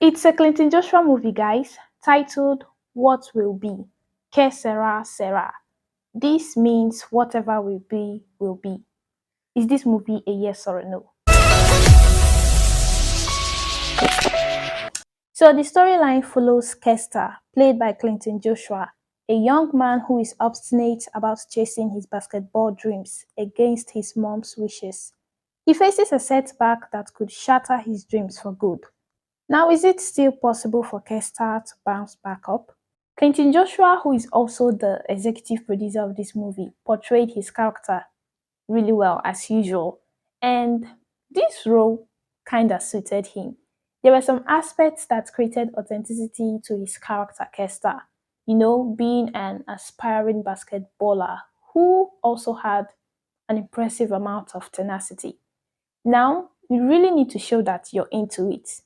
It's a Clinton Joshua movie, guys, titled What Will Be? Que sera, sera. This means whatever will be, will be. Is this movie a yes or a no? So the storyline follows Kester, played by Clinton Joshua, a young man who is obstinate about chasing his basketball dreams against his mom's wishes. He faces a setback that could shatter his dreams for good. Now, is it still possible for Kester to bounce back up? Clinton Joshua, who is also the executive producer of this movie, portrayed his character really well as usual, and this role kinda suited him. There were some aspects that created authenticity to his character Kester, being an aspiring basketballer who also had an impressive amount of tenacity. Now, you really need to show that you're into it.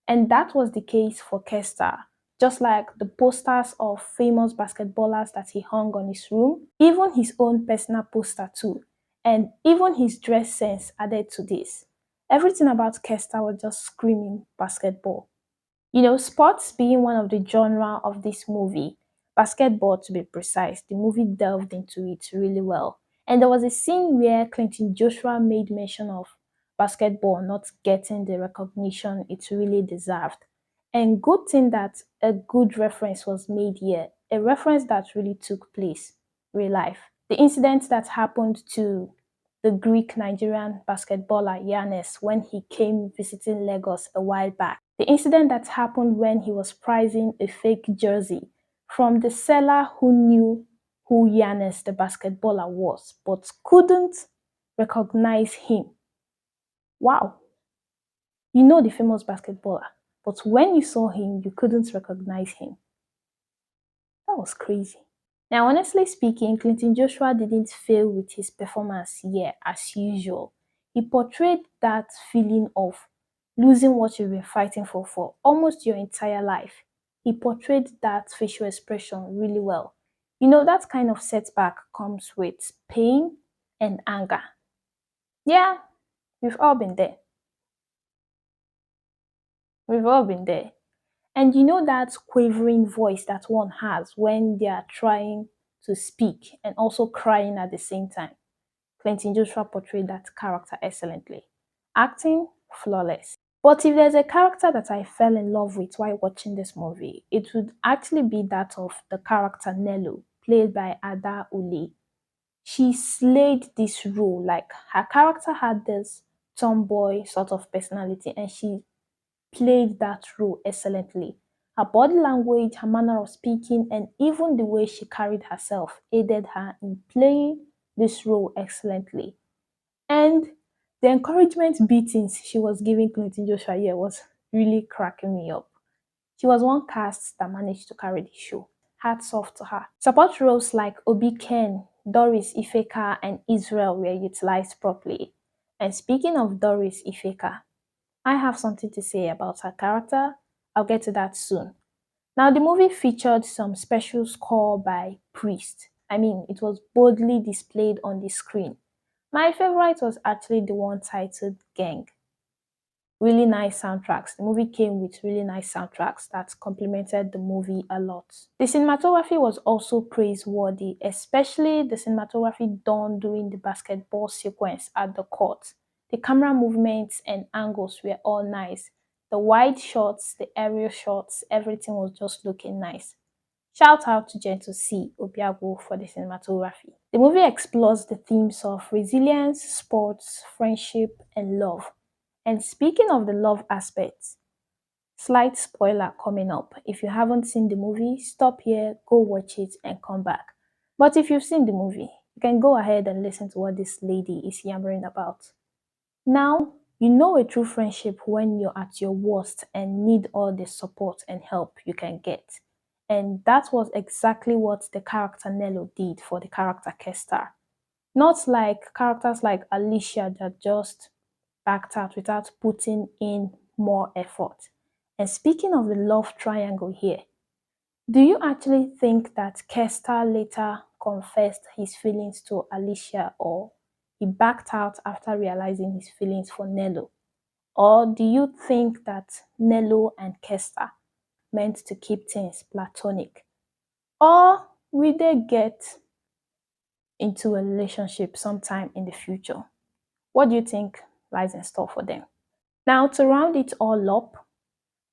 And that was the case for Kester. Just like the posters of famous basketballers that he hung on his room, even his own personal poster too, and even his dress sense added to this. Everything about Kester was just screaming basketball. Sports being one of the genre of this movie, basketball to be precise, the movie delved into it really well. And there was a scene where Clinton Joshua made mention of basketball not getting the recognition it really deserved. And good thing that a good reference was made here, a reference that really took place, real life. The incident that happened to the Greek Nigerian basketballer Giannis when he came visiting Lagos a while back. The incident that happened when he was pricing a fake jersey from the seller who knew who Giannis the basketballer was but couldn't recognize him. Wow. You know the famous basketballer, but when you saw him, you couldn't recognize him. That was crazy. Now, honestly speaking, Clinton Joshua didn't fail with his performance here as usual. He portrayed that feeling of losing what you've been fighting for almost your entire life. He portrayed that facial expression really well. That kind of setback comes with pain and anger. Yeah, we've all been there. We've all been there. And that quavering voice that one has when they are trying to speak and also crying at the same time. Clinton Joshua portrayed that character excellently. Acting, flawless. But if there's a character that I fell in love with while watching this movie, it would actually be that of the character Nello, played by Ada Ule. She slayed this role. Like, her character had this tomboy sort of personality and she played that role excellently. Her body language, her manner of speaking, and even the way she carried herself aided her in playing this role excellently. And the encouragement beatings she was giving Clinton Joshua here was really cracking me up. She was one cast that managed to carry the show. Hats off to her. Support roles like Obi Ken, Doris Ifeka, and Israel were utilized properly. And speaking of Doris Ifeka, I have something to say about her character. I'll get to that soon. Now, the movie featured some special score by Priesst. I mean, it was boldly displayed on the screen. My favorite was actually the one titled Gang. Really nice soundtracks. The movie came with really nice soundtracks that complemented the movie a lot. The cinematography was also praiseworthy, especially the cinematography done during the basketball sequence at the court. The camera movements and angles were all nice. The wide shots, the aerial shots, everything was just looking nice. Shout out to Gentle C, Obiagwu for the cinematography. The movie explores the themes of resilience, sports, friendship, and love. And speaking of the love aspects, slight spoiler coming up. If you haven't seen the movie, stop here, go watch it, and come back. But if you've seen the movie, you can go ahead and listen to what this lady is yammering about. Now, you know a true friendship when you're at your worst and need all the support and help you can get. And that was exactly what the character Nello did for the character Kester. Not like characters like Alicia that just backed out without putting in more effort. And speaking of the love triangle here, do you actually think that Kester later confessed his feelings to Alicia, or he backed out after realizing his feelings for Nello? Or do you think that Nello and Kester meant to keep things platonic? Or will they get into a relationship sometime in the future? What do you think lies in store for them? Now, to round it all up,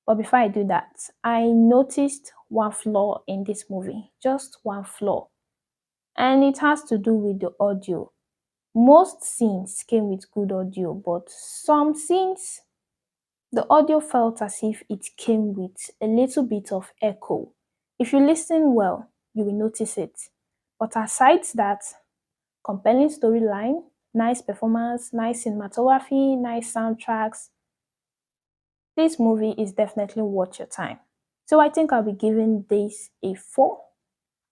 but before I do that, I noticed one flaw in this movie, just one flaw, and it has to do with the audio. Most scenes came with good audio, but some scenes, the audio felt as if it came with a little bit of echo. If you listen well, you will notice it. But aside that, compelling storyline, nice performance, nice cinematography, nice soundtracks, this movie is definitely worth your time. So I think I'll be giving this a 4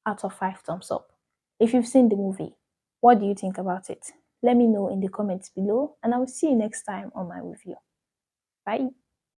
out of 5 thumbs up. If you've seen the movie, what do you think about it? Let me know in the comments below, and I will see you next time on my review. Bye.